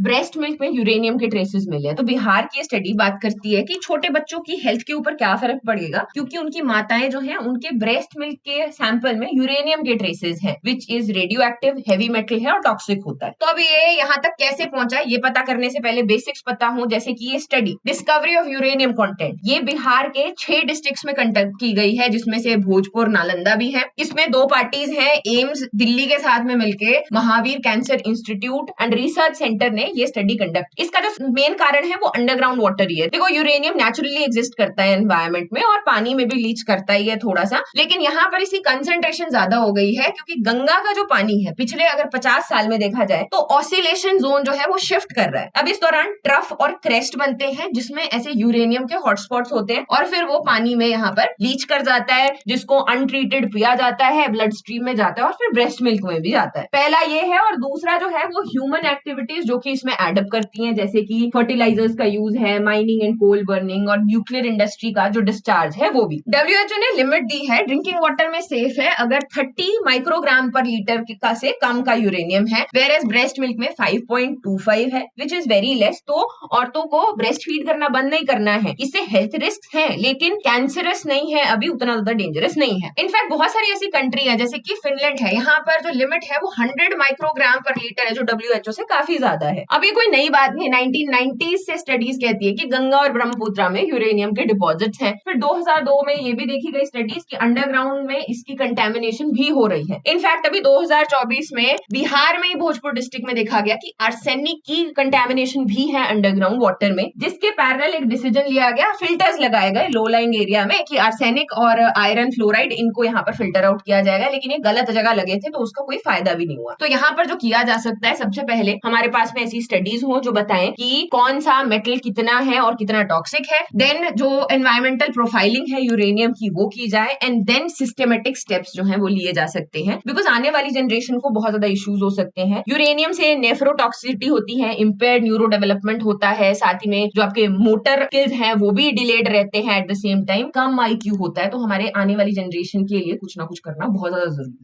Breast milk में uranium के traces मिले हैं। तो बिहार की स्टडी बात करती है कि छोटे बच्चों की हेल्थ के ऊपर क्या फर्क पड़ेगा, क्योंकि उनकी माताएं जो हैं उनके ब्रेस्ट मिल्क के सैंपल में यूरेनियम के ट्रेसेस हैं, which is radio active, heavy metal है और टॉक्सिक होता है। तो अब ये यहाँ तक कैसे पहुंचा, ये पता करने से पहले बेसिक्स पता हो, जैसे कि ये study discovery of uranium content ये बिहार के 6 डिस्ट्रिक्ट्स में कंडक्ट की गई है, जिसमें से भोजपुर, नालंदा भी है। इसमें 2 पार्टीज हैं, एम्स दिल्ली के साथ में मिलके Mahavir cancer institute and research centre ने ये स्टडी कंडक्ट। इसका जो मेन कारण है वो अंडरग्राउंड वाटर ही है। देखो यूरेनियम नेचुरली एग्जिस्ट करता है एनवायरमेंट में और पानी में भी लीच करता ही है थोड़ा सा, लेकिन यहाँ पर इसकी कंसेंट्रेशन ज्यादा हो गई है, क्योंकि गंगा का जो पानी है पिछले अगर 50 साल में देखा जाए तो ऑसिलेशन जोन जो है वो शिफ्ट कर रहा है। अब इस दौरान ट्रफ और क्रेस्ट बनते हैं, जिसमें ऐसे यूरेनियम के हॉटस्पॉट्स होते हैं और फिर वो पानी में यहाँ पर लीच कर जाता है, जिसको अनट्रीटेड पिया जाता है, ब्लड स्ट्रीम में जाता है और फिर ब्रेस्ट मिल्क में भी जाता है। पहला ये है, और दूसरा जो है वो ह्यूमन एक्टिविटीज जो कि इसमें एडअप करती हैं, जैसे कि फर्टिलाइजर्स का यूज है, माइनिंग एंड कोल बर्निंग और न्यूक्लियर इंडस्ट्री का जो डिस्चार्ज है वो भी। WHO ने लिमिट दी है, ड्रिंकिंग वाटर में सेफ है अगर 30 माइक्रोग्राम पर लीटर का से कम का यूरेनियम है, वेयरएज ब्रेस्ट मिल्क में 5.25 है, विच इज वेरी लेस। तो औरतों को ब्रेस्ट फीड करना बंद नहीं करना है, इससे हेल्थ रिस्क है लेकिन कैंसरस नहीं है, अभी उतना ज्यादा डेंजरस नहीं है। इनफैक्ट बहुत सारी ऐसी कंट्री है जैसे कि फिनलैंड है, यहाँ पर जो लिमिट है वो 100 माइक्रोग्राम पर लीटर है, जो WHO से काफी ज्यादा है। अब ये कोई नई बात नहीं, 1990s से स्टडीज कहती है कि गंगा और ब्रह्मपुत्र में यूरेनियम के डिपॉजिट्स हैं। फिर 2002 में ये भी देखी गई स्टडीज कि अंडरग्राउंड में इसकी कंटेमिनेशन भी हो रही है। इनफैक्ट अभी 2024 में बिहार में भोजपुर डिस्ट्रिक्ट में देखा गया कि आर्सेनिक की कंटेमिनेशन भी है अंडरग्राउंड वाटर में, जिसके पैरेलल एक डिसीजन लिया गया, फिल्टर्स लगाए गए लो लाइंग एरिया में कि आर्सेनिक और आयरन फ्लोराइड इनको यहाँ पर फिल्टर आउट किया जाएगा, लेकिन ये गलत जगह लगे थे तो उसका कोई फायदा भी नहीं हुआ। तो यहाँ पर जो किया जा सकता है, सबसे पहले हमारे पास में ऐसी स्टडीज हो जो बताएं कि कौन सा मेटल कितना है और कितना टॉक्सिक है, देन जो एनवायरमेंटल प्रोफाइलिंग है यूरेनियम की वो की जाए, एंड देन सिस्टमेटिक स्टेप्स जो है वो लिए जा सकते हैं, बिकॉज आने वाली जनरेशन को बहुत ज्यादा इश्यूज हो सकते हैं। यूरेनियम से नेफ्रोटॉक्सिसिटी होती है, इंपेयर्ड न्यूरो डेवलपमेंट होता है, साथ ही में जो आपके मोटर स्किल्स हैं वो भी डिलेड रहते हैं, at the same time come IQ होता है। तो हमारे आने वाली जनरेशन के लिए कुछ ना कुछ करना बहुत ज्यादा जरूरी है।